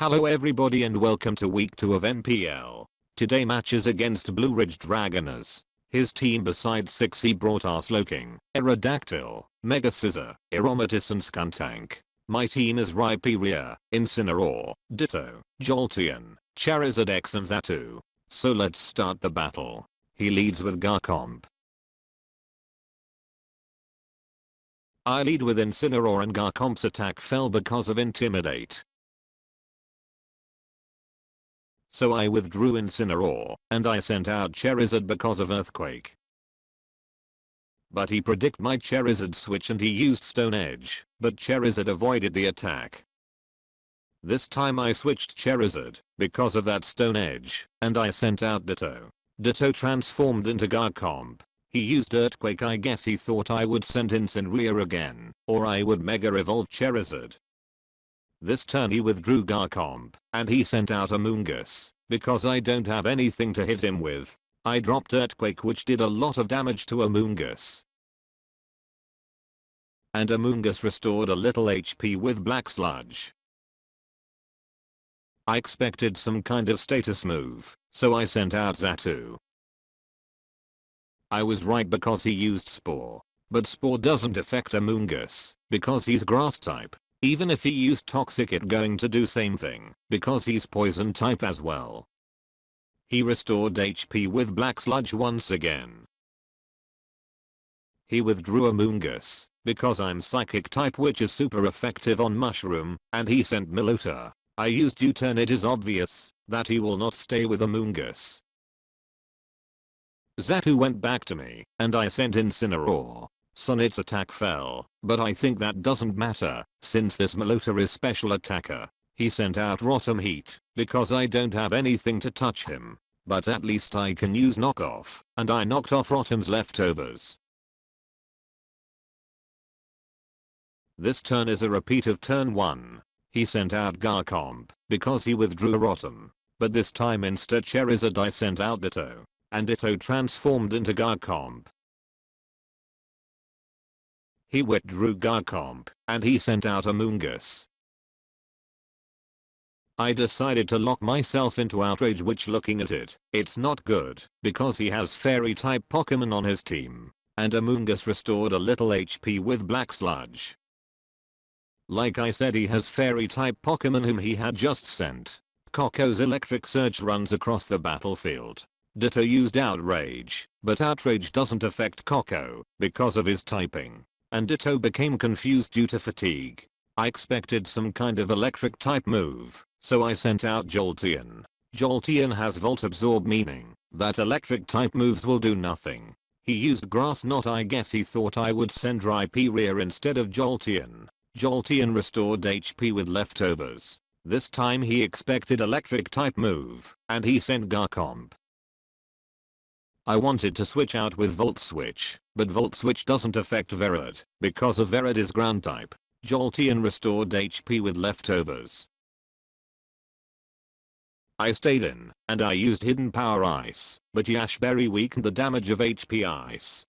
Hello everybody and welcome to week 2 of NPL. Today match is against Blue Ridge Dragoners. His team besides 6 brought Arsloking, Aerodactyl, Mega Scissor, Aeromatis and Skuntank. My team is Rhyperior, Incineroar, Ditto, Jolteon, Charizard X and Xatu. So let's start the battle. He leads with Garchomp. I lead with Incineroar and Garchomp's attack fell because of Intimidate. So I withdrew Incineroar, and I sent out Charizard because of Earthquake. But he predicted my Charizard switch and he used Stone Edge, but Charizard avoided the attack. This time I switched Charizard, because of that Stone Edge, and I sent out Ditto. Ditto transformed into Garchomp. He used Earthquake. I guess he thought I would send Incineroar again, or I would Mega Evolve Charizard. This turn he withdrew Garchomp, and he sent out Amoonguss. Because I don't have anything to hit him with, I dropped Earthquake which did a lot of damage to Amoonguss. And Amoonguss restored a little HP with Black Sludge. I expected some kind of status move, so I sent out Xatu. I was right because he used Spore. But Spore doesn't affect Amoonguss, because he's Grass type. Even if he used Toxic it's going to do same thing, because he's Poison type as well. He restored HP with Black Sludge once again. He withdrew Amoonguss, because I'm Psychic type which is super effective on Mushroom, and he sent Milota. I used U-turn. It is obvious that he will not stay with Amoonguss. Xatu went back to me, and I sent Incineroar. Sonnet's attack fell, but I think that doesn't matter, since this Milota is special attacker. He sent out Rotom Heat, because I don't have anything to touch him. But at least I can use Knockoff, and I knocked off Rotom's leftovers. This turn is a repeat of turn 1. He sent out Garchomp, because he withdrew Rotom. But this time instead Charizard I sent out Ditto, and Ditto transformed into Garchomp. He withdrew Garchomp, and he sent out Amoonguss. I decided to lock myself into Outrage which looking at it, it's not good, because he has Fairy type Pokemon on his team, and Amoonguss restored a little HP with Black Sludge. Like I said he has Fairy type Pokemon whom he had just sent. Koko's Electric Surge runs across the battlefield. Ditto used Outrage, but Outrage doesn't affect Koko, because of his typing. And Ditto became confused due to fatigue. I expected some kind of electric type move, so I sent out Jolteon. Jolteon has Volt Absorb meaning that electric type moves will do nothing. He used Grass Knot. I guess he thought I would send Rhyperior instead of Jolteon. Jolteon restored HP with leftovers. This time he expected electric type move, and he sent Garchomp. I wanted to switch out with Volt Switch, but Volt Switch doesn't affect Verad, because of Verad is ground type. Jolteon restored HP with leftovers. I stayed in, and I used Hidden Power Ice, but Yashberry weakened the damage of HP Ice.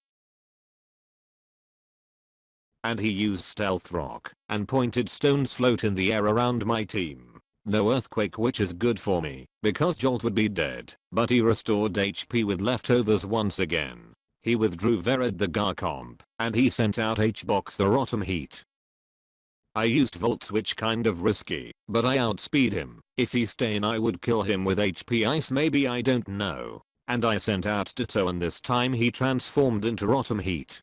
And he used Stealth Rock, and pointed stones float in the air around my team. No Earthquake which is good for me, because Jolt would be dead, but he restored HP with leftovers once again. He withdrew Verad the Garchomp, and he sent out H-Box the Rotom Heat. I used Volt Switch kind of risky, but I outspeed him. If he stay in I would kill him with HP Ice maybe, I don't know. And I sent out Ditto and this time he transformed into Rotom Heat.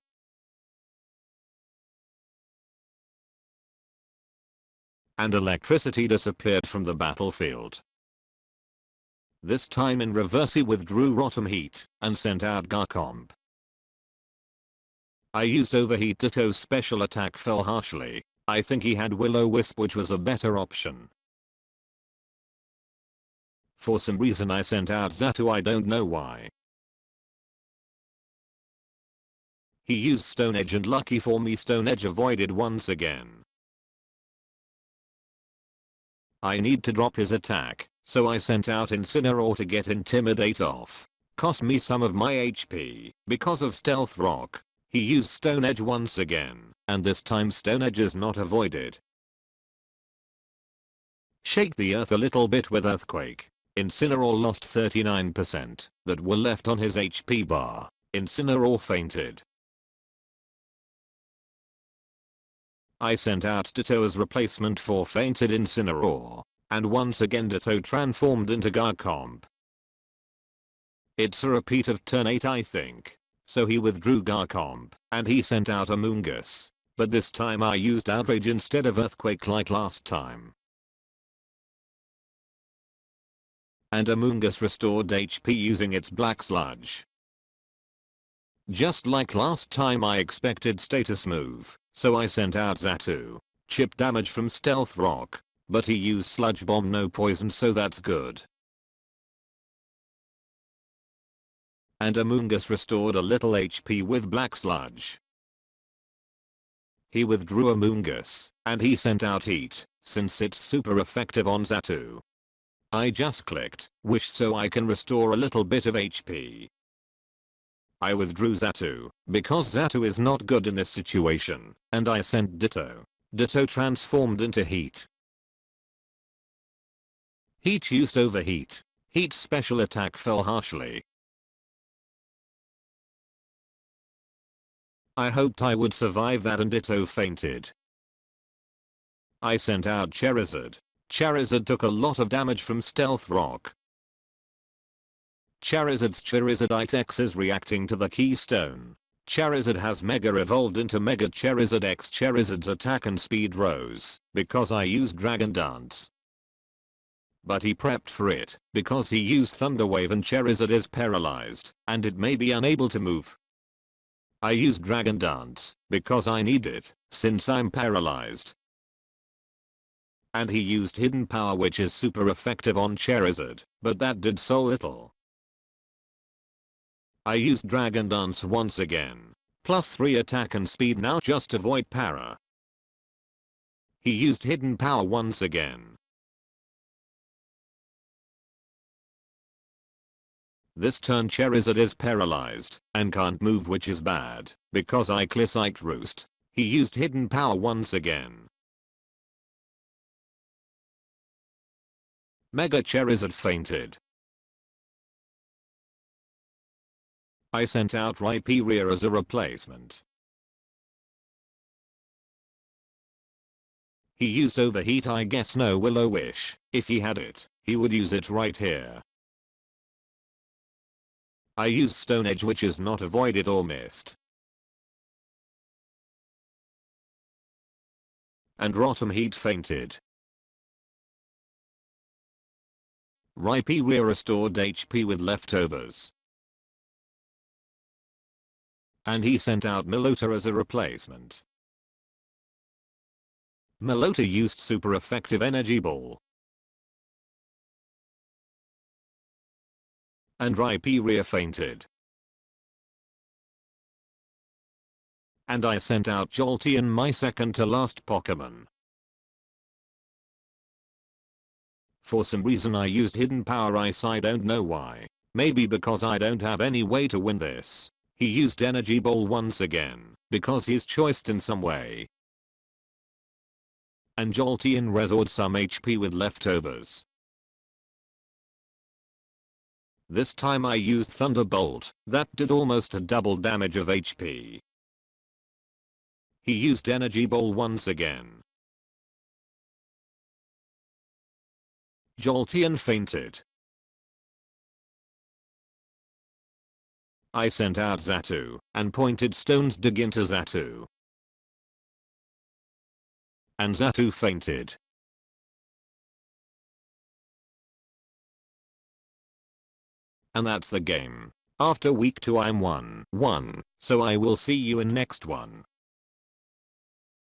And electricity disappeared from the battlefield. This time in reverse he withdrew Rotom Heat and sent out Garchomp. I used Overheat. Ditto's special attack fell harshly. I think he had Will-O-Wisp which was a better option. For some reason I sent out Xatu. I don't know why. He used Stone Edge and lucky for me Stone Edge avoided once again. I need to drop his attack, so I sent out Incineroar to get Intimidate off. Cost me some of my HP, because of Stealth Rock. He used Stone Edge once again, and this time Stone Edge is not avoided. Shake the earth a little bit with earthquake. Incineroar lost 39% that were left on his HP bar. Incineroar fainted. I sent out Ditto as replacement for fainted Incineroar. And once again Ditto transformed into Garchomp. It's a repeat of turn 8 I think. So he withdrew Garchomp and he sent out Amoonguss. But this time I used Outrage instead of Earthquake like last time. And Amoonguss restored HP using its Black Sludge. Just like last time I expected status move, so I sent out Xatu. Chip damage from Stealth Rock. But he used Sludge Bomb, no poison, so that's good. And Amoonguss restored a little HP with Black Sludge. He withdrew Amoonguss, and he sent out Heat, since it's super effective on Xatu. I just clicked Wish so I can restore a little bit of HP. I withdrew Xatu, because Xatu is not good in this situation, and I sent Ditto. Ditto transformed into Heat. Heat used Overheat. Heat's special attack fell harshly. I hoped I would survive that and Ditto fainted. I sent out Charizard. Charizard took a lot of damage from Stealth Rock. Charizard's Charizardite X is reacting to the Keystone. Charizard has Mega evolved into Mega Charizard X. Charizard's attack and speed rose because I used Dragon Dance. But he prepped for it because he used Thunder Wave and Charizard is paralyzed and it may be unable to move. I used Dragon Dance because I need it since I'm paralyzed. And he used Hidden Power, which is super effective on Charizard, but that did so little. I used Dragon Dance once again. +3 attack and speed now, just avoid para. He used Hidden Power once again. This turn Charizard is paralyzed and can't move, which is bad because I Psyched Roost. He used Hidden Power once again. Mega Charizard fainted. I sent out Rhyperior as a replacement. He used Overheat, I guess. No Will-O-Wish. If he had it, he would use it right here. I used Stone Edge, which is not avoided or missed. And Rotom Heat fainted. Rhyperior restored HP with leftovers. And he sent out Melota as a replacement. Melota used super effective Energy Ball. And Rhyperior fainted. And I sent out Jolteon, my second to last Pokemon. For some reason I used Hidden Power Ice, I don't know why. Maybe because I don't have any way to win this. He used Energy Ball once again because he's choiced in some way. And Jolteon restored some HP with leftovers. This time I used Thunderbolt, that did almost a double damage of HP. He used Energy Ball once again. Jolteon fainted. I sent out Xatu and pointed Stone's Dig into Xatu. And Xatu fainted. And that's the game. After week 2 I'm 1-1, so I will see you in next one.